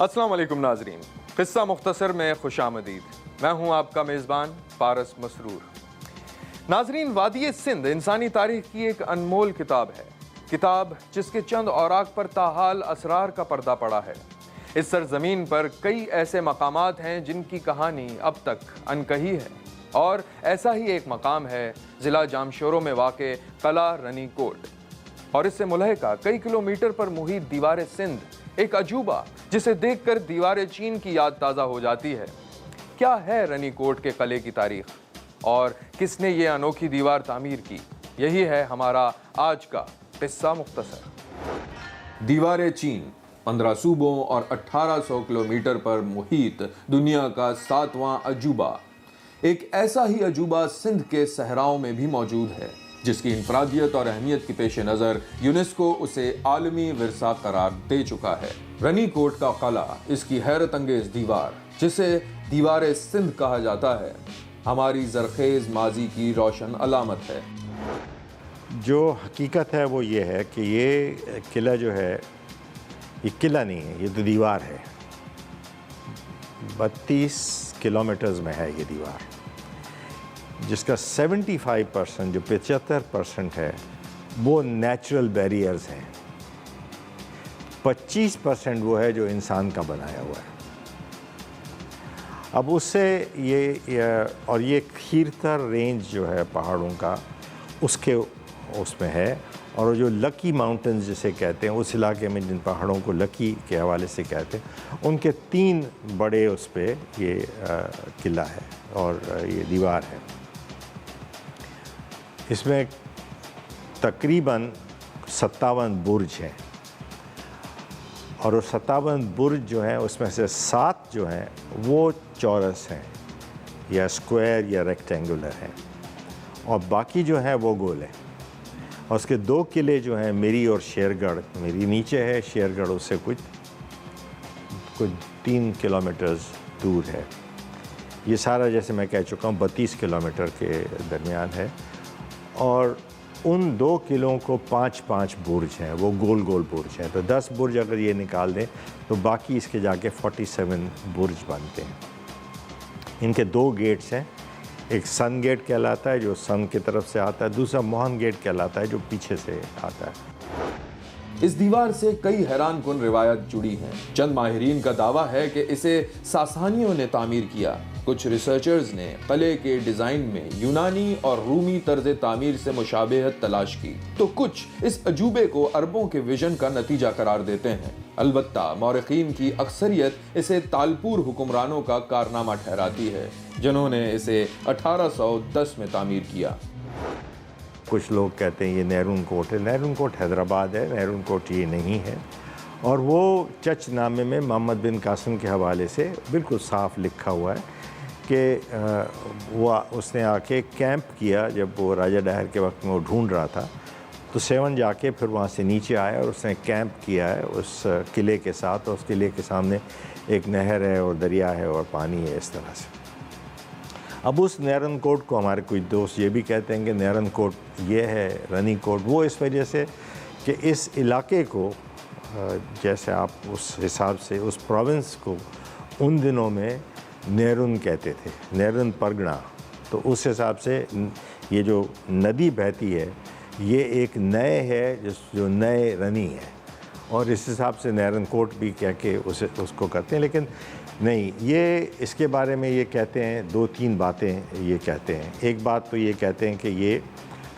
السلام علیکم ناظرین، قصہ مختصر میں خوش آمدید۔ میں ہوں آپ کا میزبان پارس مسرور۔ ناظرین، وادی سندھ انسانی تاریخ کی ایک انمول کتاب ہے، کتاب جس کے چند اوراق پر تاحال اسرار کا پردہ پڑا ہے۔ اس سرزمین پر کئی ایسے مقامات ہیں جن کی کہانی اب تک انکہی ہے، اور ایسا ہی ایک مقام ہے ضلع جامشورو میں واقع قلعہ رنی کوٹ، اور اس سے ملحقہ کئی کلومیٹر پر محیط دیوار سندھ، ایک عجوبہ جسے دیکھ کر دیوار چین کی یاد تازہ ہو جاتی ہے۔ کیا ہے رنی کوٹ کے قلعے کی تاریخ، اور کس نے یہ انوکھی دیوار تعمیر کی؟ یہی ہے ہمارا آج کا قصہ مختصر۔ دیوار چین 15 صوبوں اور 1800 کلومیٹر پر محیط دنیا کا 7واں عجوبہ، ایک ایسا ہی عجوبہ سندھ کے صحراؤں میں بھی موجود ہے، جس کی انفرادیت اور اہمیت کے پیش نظر یونیسکو اسے عالمی ورثہ قرار دے چکا ہے۔ رنی کوٹ کا قلعہ، اس کی حیرت انگیز دیوار جسے دیوار سندھ کہا جاتا ہے، ہماری زرخیز ماضی کی روشن علامت ہے۔ جو حقیقت ہے وہ یہ ہے کہ یہ قلعہ جو ہے، یہ قلعہ نہیں ہے، یہ تو دیوار ہے۔ 32 کلومیٹرز میں ہے یہ دیوار، جس کا 75% جو 75% ہے وہ نیچرل بیریئرز ہیں، 25% وہ ہے جو انسان کا بنایا ہوا ہے۔ اب اس سے اور یہ کھیرتر رینج جو ہے پہاڑوں کا، اس میں ہے، اور جو لکی ماؤنٹنز جسے کہتے ہیں، اس علاقے میں جن پہاڑوں کو لکی کے حوالے سے کہتے ہیں، ان کے 3 بڑے اس پہ یہ قلعہ ہے اور یہ دیوار ہے۔ اس میں تقریباً 57 برج ہیں، اور وہ 57 برج جو ہیں اس میں سے 7 جو ہیں وہ چورس ہیں یا اسکوائر یا ریکٹینگولر ہیں، اور باقی جو ہیں وہ گول ہیں۔ اور اس کے 2 قلعے جو ہیں، میری اور شیر گڑھ، میری نیچے ہے، شیر گڑھ اس سے کچھ 3 کلومیٹرز دور ہے۔ یہ سارا جیسے میں کہہ چکا ہوں 32 کلومیٹر کے درمیان ہے، اور ان 2 قلعوں کو 5 برج ہیں، وہ گول گول برج ہیں۔ تو 10 برج اگر یہ نکال دیں تو باقی اس کے جا کے 47 برج بنتے ہیں۔ ان کے 2 گیٹس ہیں، ایک سن گیٹ کہلاتا ہے جو سن کی طرف سے آتا ہے، دوسرا موہن گیٹ کہلاتا ہے جو پیچھے سے آتا ہے۔ اس دیوار سے کئی حیران کن روایت جڑی ہیں۔ چند ماہرین کا دعویٰ ہے کہ اسے ساسانیوں نے تعمیر کیا۔ کچھ ریسرچرز نے قلعے کے ڈیزائن میں یونانی اور رومی طرز تعمیر سے مشابہت تلاش کی، تو کچھ اس عجوبے کو عربوں کے ویژن کا نتیجہ قرار دیتے ہیں۔ البتہ مورخین کی اکثریت اسے تالپور حکمرانوں کا کارنامہ ٹھہراتی ہے، جنہوں نے اسے 1810 میں تعمیر کیا۔ کچھ لوگ کہتے ہیں یہ نیرون کوٹ ہے، نیرون کوٹ حیدرآباد ہے، نیرون کوٹ یہ نہیں ہے، اور وہ چچ نامے میں محمد بن قاسم کے حوالے سے بالکل صاف لکھا ہوا ہے کہ اس نے آ کے کیمپ کیا جب وہ راجہ ڈاہر کے وقت میں وہ ڈھونڈ رہا تھا، تو 7 جا کے پھر وہاں سے نیچے آیا اور اس نے کیمپ کیا ہے اس قلعے کے ساتھ، اور اس قلعے کے سامنے ایک نہر ہے اور دریا ہے اور پانی ہے، اس طرح سے۔ اب اس نیرن کوٹ کو ہمارے کچھ دوست یہ بھی کہتے ہیں کہ نیرن کوٹ یہ ہے، رنی کوٹ وہ، اس وجہ سے کہ اس علاقے کو، جیسے آپ اس حساب سے اس پروونس کو ان دنوں میں نیرن کہتے تھے، نیرن پرگنا، تو اس حساب سے یہ جو ندی بہتی ہے یہ ایک نئے ہے جو نئے رنی ہے، اور اس حساب سے نیرن کوٹ بھی کہہ کے اس کو کرتے ہیں۔ لیکن نہیں، یہ اس کے بارے میں یہ کہتے ہیں 2-3 باتیں یہ کہتے ہیں۔ ایک بات تو یہ کہتے ہیں کہ یہ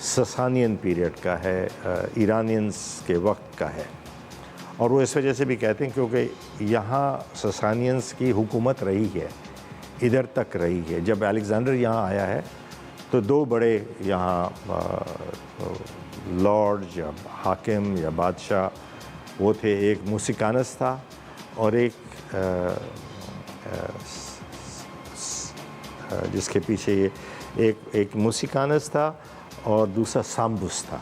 سسانین پیریڈ کا ہے، ایرانینز کے وقت کا ہے، اور وہ اس وجہ سے بھی کہتے ہیں کیونکہ یہاں سسانینز کی حکومت رہی ہے، ادھر تک رہی ہے۔ جب الیگزینڈر یہاں آیا ہے تو 2 بڑے یہاں لارڈ یا حاکم یا بادشاہ وہ تھے، ایک موسیقانس تھا اور ایک جس کے پیچھے یہ ایک موسیقانس تھا اور دوسرا سامبس تھا۔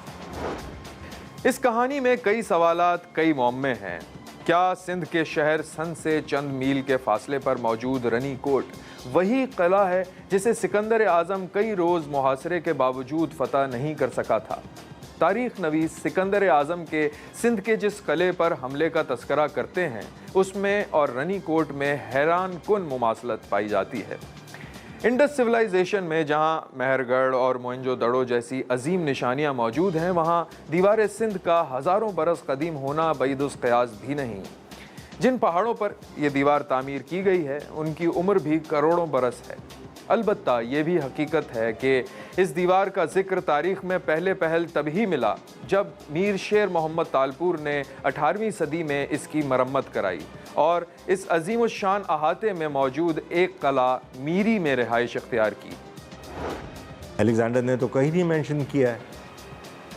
اس کہانی میں کئی سوالات، کئی معمے ہیں۔ کیا سندھ کے شہر سن سے چند میل کے فاصلے پر موجود رنی کوٹ وہی قلعہ ہے جسے سکندر اعظم کئی روز محاصرے کے باوجود فتح نہیں کر سکا تھا؟ تاریخ نویس سکندر اعظم کے سندھ کے جس قلعے پر حملے کا تذکرہ کرتے ہیں اس میں اور رنی کوٹ میں حیران کن مماثلت پائی جاتی ہے۔ انڈس سویلائزیشن میں جہاں مہر گڑھ اور موئنجو دڑو جیسی عظیم نشانیاں موجود ہیں، وہاں دیوار سندھ کا ہزاروں برس قدیم ہونا بعید القیاس بھی نہیں۔ جن پہاڑوں پر یہ دیوار تعمیر کی گئی ہے ان کی عمر بھی کروڑوں برس ہے۔ البتہ یہ بھی حقیقت ہے کہ اس دیوار کا ذکر تاریخ میں پہل تبھی ملا جب میر شیر محمد تالپور نے 18ویں صدی میں اس کی مرمت کرائی اور اس عظیم الشان احاطے میں موجود ایک قلعہ میری میں رہائش اختیار کی۔ الیگزینڈر نے تو کہیں نہیں مینشن کیا ہے،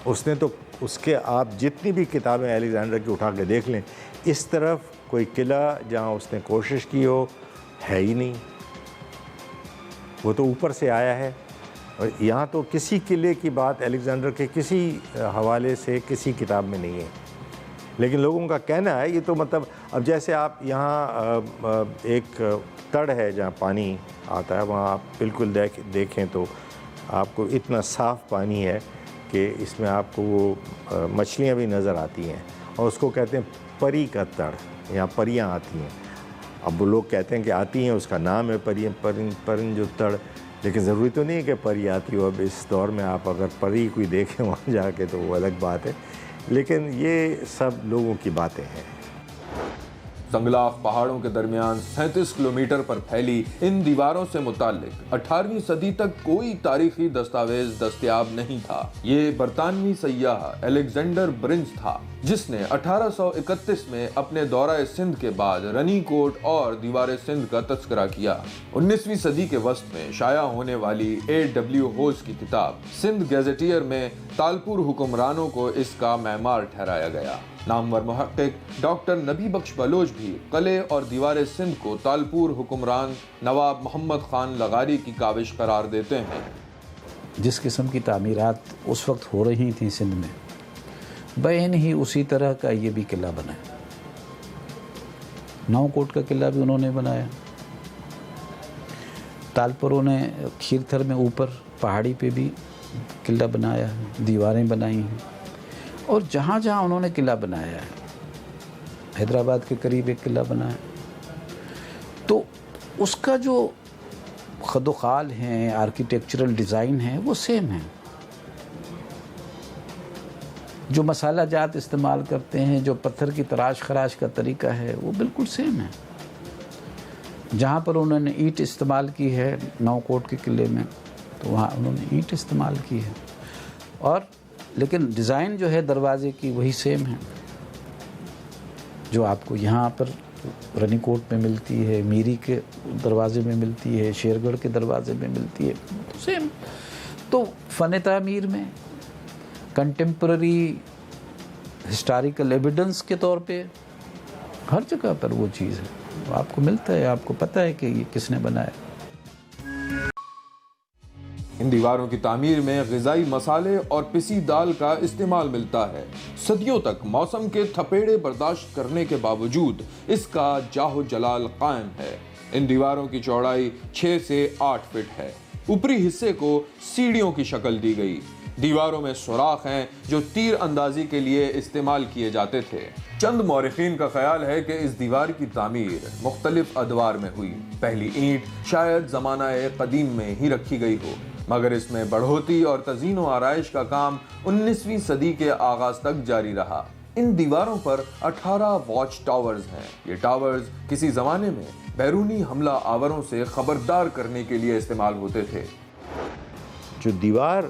اس نے تو اس کے آپ جتنی بھی کتابیں الیگزینڈر کی اٹھا کے دیکھ لیں، اس طرف کوئی قلعہ جہاں اس نے کوشش کی ہو ہے ہی نہیں۔ وہ تو اوپر سے آیا ہے، اور یہاں تو کسی قلعے کی بات الیگزینڈر کے کسی حوالے سے کسی کتاب میں نہیں ہے۔ لیکن لوگوں کا کہنا ہے، یہ تو مطلب اب جیسے آپ یہاں ایک تڑ ہے جہاں پانی آتا ہے، وہاں آپ بالکل دیکھیں تو آپ کو اتنا صاف پانی ہے کہ اس میں آپ کو وہ مچھلیاں بھی نظر آتی ہیں، اور اس کو کہتے ہیں پری کا تڑ، یہاں پریاں آتی ہیں۔ اب وہ لوگ کہتے ہیں کہ آتی ہیں، اس کا نام ہے پرن جو تڑ، لیکن ضروری تو نہیں ہے کہ پری آتی ہو۔ اب اس دور میں آپ اگر پری کوئی دیکھیں وہاں جا کے تو وہ الگ بات ہے، لیکن یہ سب لوگوں کی باتیں ہیں۔ سنگلاخ پہاڑوں کے درمیان 37 کلومیٹر پر پھیلی ان دیواروں سے متعلق 18ویں صدی تک کوئی تاریخی دستاویز دستیاب نہیں تھا۔ یہ برطانوی سیاح الیگزینڈر برنز تھا جس نے 1831 میں اپنے دورہ سندھ کے بعد رنی کوٹ اور دیوار سندھ کا تذکرہ کیا۔ 19ویں صدی کے وسط میں شائع ہونے والی A.W. ہوز کی کتاب سندھ گیزیٹیئر میں تالپور حکمرانوں کو اس کا معمار ٹھہرایا گیا۔ نامور محقق ڈاکٹر نبی بخش بلوچ بھی قلعے اور دیوار سندھ کو تالپور حکمران نواب محمد خان لغاری کی کاوش قرار دیتے ہیں۔ جس قسم کی تعمیرات اس وقت ہو رہی تھیں سندھ میں، بعین ہی اسی طرح کا یہ بھی قلعہ بنا ہے۔ نو کوٹ کا قلعہ بھی انہوں نے بنایا، تالپوروں نے کھیر تھر میں اوپر پہاڑی پہ بھی قلعہ بنایا ہے، دیواریں بنائی ہیں، اور جہاں جہاں انہوں نے قلعہ بنایا ہے، حیدرآباد کے قریب ایک قلعہ بنا ہے، تو اس کا جو خد و خال ہیں، آرکیٹیکچرل ڈیزائن ہے، وہ سیم ہے۔ جو مسالہ جات استعمال کرتے ہیں، جو پتھر کی تراش خراش کا طریقہ ہے، وہ بالکل سیم ہے۔ جہاں پر انہوں نے اینٹ استعمال کی ہے نو کوٹ کے قلعے میں، تو وہاں انہوں نے اینٹ استعمال کی ہے، اور لیکن ڈیزائن جو ہے دروازے کی وہی سیم ہے جو آپ کو یہاں پر رنی کوٹ میں ملتی ہے، میری کے دروازے میں ملتی ہے، شیرگڑھ کے دروازے میں ملتی ہے، سیم۔ تو فن تعمیر میں کنٹمپرری ہسٹوریکل ایویڈنس کے طور پہ ہر جگہ پر وہ چیز ہے، آپ کو ملتا ہے، آپ کو پتہ ہے کہ یہ کس نے بنایا۔ ان دیواروں کی تعمیر میں غذائی مسالے اور پسی دال کا استعمال ملتا ہے۔ صدیوں تک موسم کے تھپیڑے برداشت کرنے کے باوجود اس کا جاہ و جلال قائم ہے۔ ان دیواروں کی چوڑائی 6 سے 8 فٹ ہے۔ اوپری حصے کو سیڑھیوں کی شکل دی گئی۔ دیواروں میں سوراخ ہیں جو تیر اندازی کے لیے استعمال کیے جاتے تھے۔ چند مورخین کا خیال ہے کہ اس دیوار کی تعمیر مختلف ادوار میں ہوئی۔ پہلی اینٹ شاید زمانہ قدیم میں ہی رکھی گئی ہو، مگر اس میں بڑھوتی اور تزئین و آرائش کا کام 19ویں صدی کے آغاز تک جاری رہا۔ ان دیواروں پر 18 واچ ٹاورز ہیں۔ یہ ٹاورز کسی زمانے میں بیرونی حملہ آوروں سے خبردار کرنے کے لیے استعمال ہوتے تھے۔ جو دیوار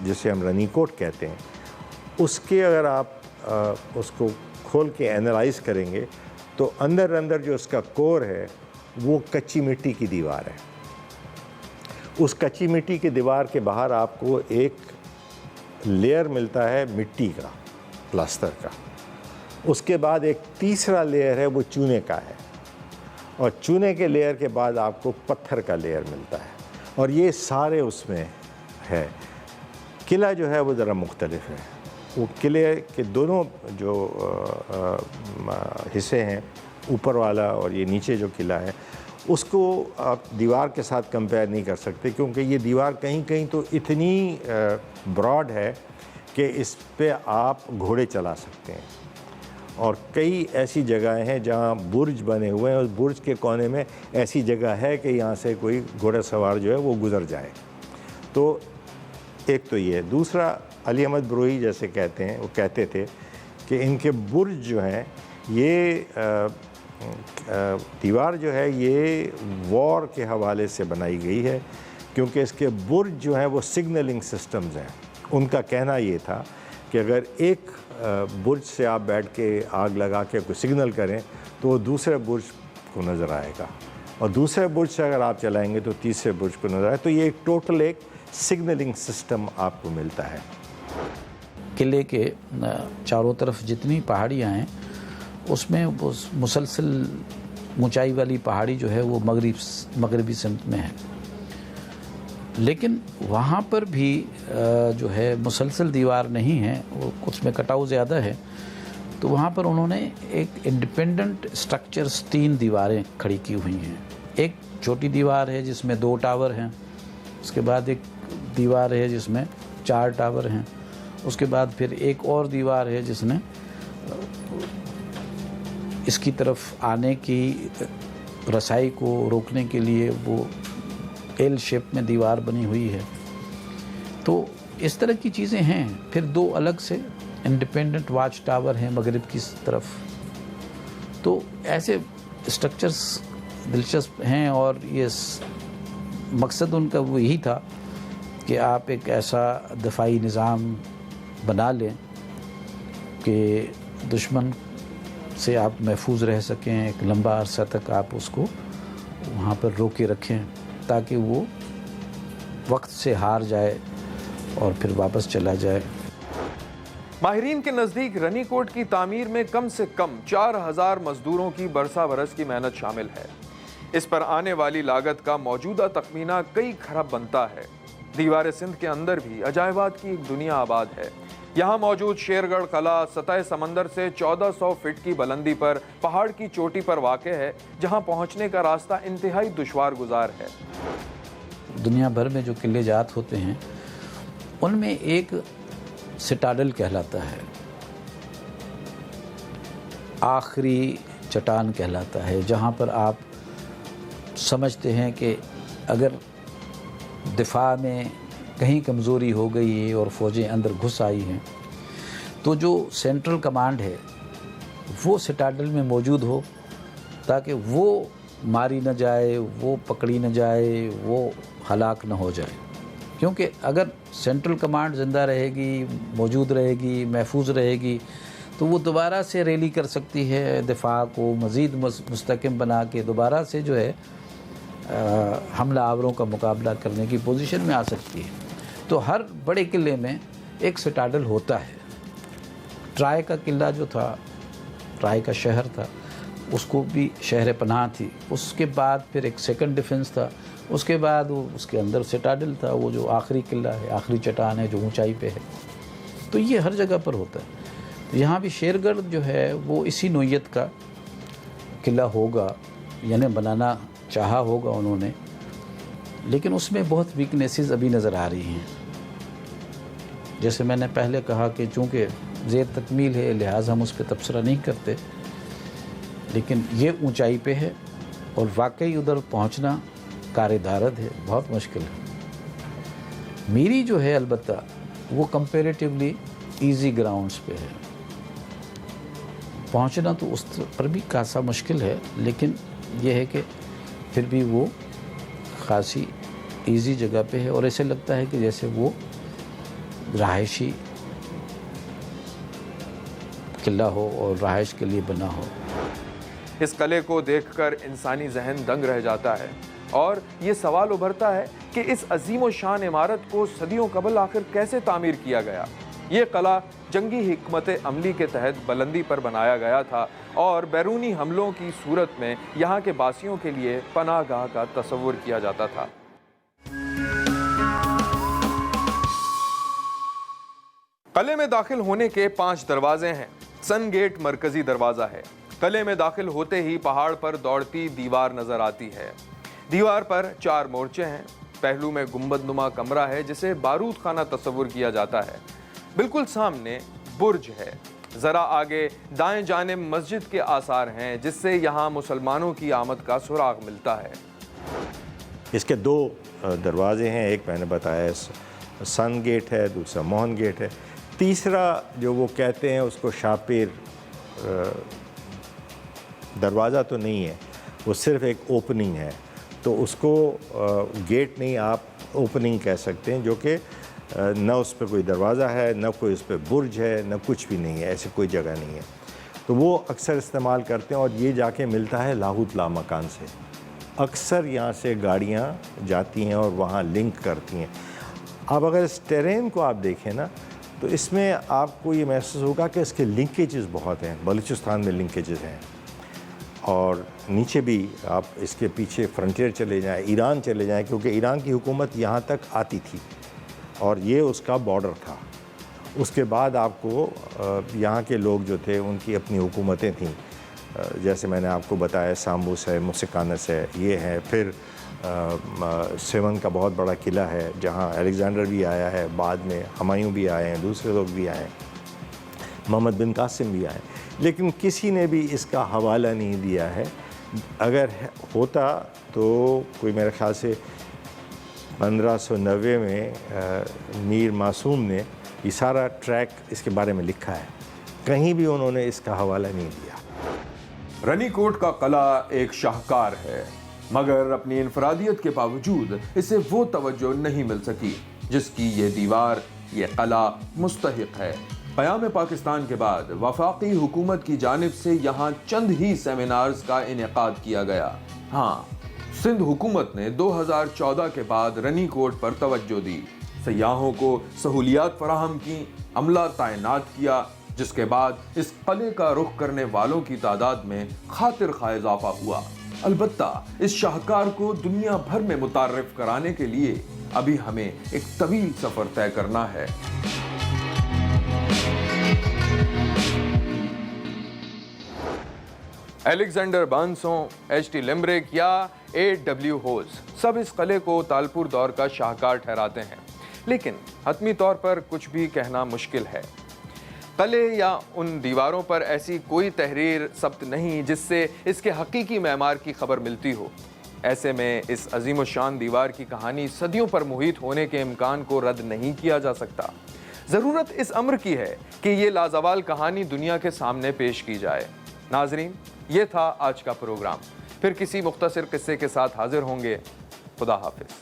جسے ہم رنی کوٹ کہتے ہیں، اس کے اگر آپ اس کو کھول کے اینالائز کریں گے تو اندر جو اس کا کور ہے وہ کچی مٹی کی دیوار ہے۔ اس کچی مٹی کی دیوار کے باہر آپ کو ایک لیئر ملتا ہے مٹی کا، پلاسٹر کا۔ اس کے بعد ایک تیسرا لیئر ہے وہ چونے کا ہے، اور چونے کے لیئر کے بعد آپ کو پتھر کا لیئر ملتا ہے، اور یہ سارے اس میں ہے۔ قلعہ جو ہے وہ ذرا مختلف ہے۔ وہ قلعے کے دونوں جو حصے ہیں، اوپر والا اور یہ نیچے جو قلعہ ہے، اس کو آپ دیوار کے ساتھ کمپیئر نہیں کر سکتے، کیونکہ یہ دیوار کہیں کہیں تو اتنی براڈ ہے کہ اس پہ آپ گھوڑے چلا سکتے ہیں، اور کئی ایسی جگہیں ہیں جہاں برج بنے ہوئے ہیں، اور برج کے کونے میں ایسی جگہ ہے کہ یہاں سے کوئی گھوڑا سوار جو ہے وہ گزر جائے۔ تو ایک تو یہ، دوسرا علی احمد بروئی جیسے کہتے ہیں، وہ کہتے تھے کہ ان کے برج جو ہیں، یہ دیوار جو ہے یہ وار کے حوالے سے بنائی گئی ہے، کیونکہ اس کے برج جو ہیں وہ سگنلنگ سسٹمز ہیں۔ ان کا کہنا یہ تھا کہ اگر ایک برج سے آپ بیٹھ کے آگ لگا کے کوئی سگنل کریں تو وہ دوسرے برج کو نظر آئے گا، اور دوسرے برج سے اگر آپ چلائیں گے تو تیسرے برج کو نظر آئے، تو یہ ایک ٹوٹل ایک سگنلنگ سسٹم آپ کو ملتا ہے۔ قلعے کے چاروں طرف جتنی پہاڑیاں ہیں اس میں وہ مسلسل اونچائی والی پہاڑی جو ہے وہ مغربی سمت میں ہے، لیکن وہاں پر بھی جو ہے مسلسل دیوار نہیں ہے، وہ کچھ میں کٹاؤ زیادہ ہے، تو وہاں پر انہوں نے ایک انڈیپینڈنٹ سٹرکچرز 3 دیواریں کھڑی کی ہوئی ہیں۔ ایک چھوٹی دیوار ہے جس میں 2 ٹاور ہیں، اس کے بعد ایک دیوار ہے جس میں 4 ٹاور ہیں، اس کے بعد پھر ایک اور دیوار ہے جس نے اس کی طرف آنے کی رسائی کو روکنے کے لیے وہ ایل شیپ میں دیوار بنی ہوئی ہے۔ تو اس طرح کی چیزیں ہیں۔ پھر 2 الگ سے انڈیپینڈنٹ واچ ٹاور ہیں مغرب کی طرف۔ تو ایسے اسٹرکچرز دلچسپ ہیں، اور یہ مقصد ان کا وہ یہی تھا کہ آپ ایک ایسا دفاعی نظام بنا لیں کہ دشمن سے آپ محفوظ رہ سکیں، ایک لمبا عرصہ تک آپ اس کو وہاں پر روکے رکھیں تاکہ وہ وقت سے ہار جائے اور پھر واپس چلا جائے۔ ماہرین کے نزدیک رنی کوٹ کی تعمیر میں کم سے کم 4000 مزدوروں کی برسہ برس کی محنت شامل ہے۔ اس پر آنے والی لاگت کا موجودہ تخمینہ کئی کھرب بنتا ہے۔ دیوار سندھ کے اندر بھی عجائبات کی ایک دنیا آباد ہے۔ یہاں موجود شیرگڑھ قلعہ سطح سمندر سے 1400 فٹ کی بلندی پر پہاڑ کی چوٹی پر واقع ہے، جہاں پہنچنے کا راستہ انتہائی دشوار گزار ہے۔ دنیا بھر میں جو قلعے جات ہوتے ہیں ان میں ایک سٹاڈل کہلاتا ہے، آخری چٹان کہلاتا ہے، جہاں پر آپ سمجھتے ہیں کہ اگر دفاع میں کہیں کمزوری ہو گئی اور فوجیں اندر گھس آئی ہیں تو جو سینٹرل کمانڈ ہے وہ سٹاڈل میں موجود ہو تاکہ وہ ماری نہ جائے، وہ پکڑی نہ جائے، وہ ہلاک نہ ہو جائے۔ کیونکہ اگر سینٹرل کمانڈ زندہ رہے گی، موجود رہے گی، محفوظ رہے گی، تو وہ دوبارہ سے ریلی کر سکتی ہے، دفاع کو مزید مستحکم بنا کے دوبارہ سے جو ہے حملہ آوروں کا مقابلہ کرنے کی پوزیشن میں آ سکتی ہے۔ تو ہر بڑے قلعے میں ایک سٹاڈل ہوتا ہے۔ ٹرائے کا قلعہ جو تھا، ٹرائے کا شہر تھا، اس کو بھی شہر پناہ تھی، اس کے بعد پھر ایک سیکنڈ ڈیفنس تھا، اس کے بعد وہ اس کے اندر سٹاڈل تھا، وہ جو آخری قلعہ ہے، آخری چٹان ہے جو اونچائی پہ ہے۔ تو یہ ہر جگہ پر ہوتا ہے۔ تو یہاں بھی شیرگڑھ جو ہے وہ اسی نوعیت کا قلعہ ہوگا، یعنی بنانا چاہا ہوگا انہوں نے، لیکن اس میں بہت ویکنیسز ابھی نظر آ رہی ہیں۔ جیسے میں نے پہلے کہا کہ چونکہ زیر تکمیل ہے لہٰذا ہم اس پہ تبصرہ نہیں کرتے، لیکن یہ اونچائی پہ ہے اور واقعی ادھر پہنچنا کار دارد ہے، بہت مشکل ہے۔ میری جو ہے البتہ وہ کمپیریٹیولی ایزی گراؤنڈز پہ ہے، پہنچنا تو اس پر بھی خاصا مشکل ہے، لیکن یہ ہے کہ پھر بھی وہ خاصی ایزی جگہ پہ ہے، اور ایسے لگتا ہے کہ جیسے وہ رہائشی قلعہ ہو اور رہائش کے لیے بنا ہو۔ اس قلعے کو دیکھ کر انسانی ذہن دنگ رہ جاتا ہے، اور یہ سوال ابھرتا ہے کہ اس عظیم و شان عمارت کو صدیوں قبل آخر کیسے تعمیر کیا گیا۔ یہ قلعہ جنگی حکمت عملی کے تحت بلندی پر بنایا گیا تھا، اور بیرونی حملوں کی صورت میں یہاں کے باسیوں کے لیے پناہ گاہ کا تصور کیا جاتا تھا۔ قلعے میں داخل ہونے کے 5 دروازے ہیں۔ سن گیٹ مرکزی دروازہ ہے۔ قلعے میں داخل ہوتے ہی پہاڑ پر دوڑتی دیوار نظر آتی ہے۔ دیوار پر 4 مورچے ہیں۔ پہلو میں گنبد نما کمرہ ہے جسے بارود خانہ تصور کیا جاتا ہے۔ بالکل سامنے برج ہے، ذرا آگے دائیں جانب مسجد کے آثار ہیں جس سے یہاں مسلمانوں کی آمد کا سراغ ملتا ہے۔ اس کے دو دروازے ہیں، ایک میں نے بتایا سن گیٹ ہے، دوسرا موہن گیٹ ہے، تیسرا جو وہ کہتے ہیں اس کو شاپیر دروازہ تو نہیں ہے، وہ صرف ایک اوپننگ ہے، تو اس کو گیٹ نہیں آپ اوپننگ کہہ سکتے ہیں، جو کہ نہ اس پہ کوئی دروازہ ہے، نہ کوئی اس پہ برج ہے، نہ کچھ بھی نہیں ہے، ایسی کوئی جگہ نہیں ہے، تو وہ اکثر استعمال کرتے ہیں، اور یہ جا کے ملتا ہے لاہوت لامکان سے۔ اکثر یہاں سے گاڑیاں جاتی ہیں اور وہاں لنک کرتی ہیں۔ اب اگر اس ٹرین کو آپ دیکھیں نا، تو اس میں آپ کو یہ محسوس ہوگا کہ اس کے لنکیجز بہت ہیں، بلوچستان میں لنکیجز ہیں، اور نیچے بھی آپ اس کے پیچھے فرنٹیئر چلے جائیں، ایران چلے جائیں، کیونکہ ایران کی حکومت یہاں تک آتی تھی اور یہ اس کا بارڈر تھا۔ اس کے بعد آپ کو یہاں کے لوگ جو تھے ان کی اپنی حکومتیں تھیں، جیسے میں نے آپ کو بتایا سامبوس ہے، موسیقانس ہے، یہ ہے، پھر سیون کا بہت بڑا قلعہ ہے جہاں الیگزینڈر بھی آیا ہے، بعد میں ہمایوں بھی آئے ہیں، دوسرے لوگ بھی آئے ہیں، محمد بن قاسم بھی آئے ہیں، لیکن کسی نے بھی اس کا حوالہ نہیں دیا ہے۔ اگر ہوتا تو کوئی میرے خیال سے 1590 میں میر معصوم نے یہ سارا ٹریک اس کے بارے میں لکھا ہے، کہیں بھی انہوں نے اس کا حوالہ نہیں دیا۔ رنی کوٹ کا قلعہ ایک شاہکار ہے، مگر اپنی انفرادیت کے باوجود اسے وہ توجہ نہیں مل سکی جس کی یہ دیوار، یہ قلعہ مستحق ہے۔ قیام پاکستان کے بعد وفاقی حکومت کی جانب سے یہاں چند ہی سیمینارز کا انعقاد کیا گیا۔ ہاں، سندھ حکومت نے 2014 کے بعد رنی کوٹ پر توجہ دی، سیاحوں کو سہولیات فراہم کی، عملہ تعینات کیا، جس کے بعد اس قلعے کا رخ کرنے والوں کی تعداد میں خاطر خواہ اضافہ ہوا۔ البتہ اس شاہکار کو دنیا بھر میں متعارف کرانے کے لیے ابھی ہمیں ایک طویل سفر طے کرنا ہے۔ الیگزینڈر بانسوں، ایچ ٹی لیمبریک یا A.W. ہوز سب اس قلعے کو تالپور دور کا شاہکار ٹھہراتے ہیں، لیکن حتمی طور پر کچھ بھی کہنا مشکل ہے۔ قلعے یا ان دیواروں پر ایسی کوئی تحریر ثبت نہیں جس سے اس کے حقیقی معمار کی خبر ملتی ہو۔ ایسے میں اس عظیم الشان دیوار کی کہانی صدیوں پر محیط ہونے کے امکان کو رد نہیں کیا جا سکتا۔ ضرورت اس امر کی ہے کہ یہ لازوال کہانی دنیا کے سامنے پیش کی جائے۔ ناظرین، یہ تھا آج کا پروگرام، پھر کسی مختصر قصے کے ساتھ حاضر ہوں گے۔ خدا حافظ۔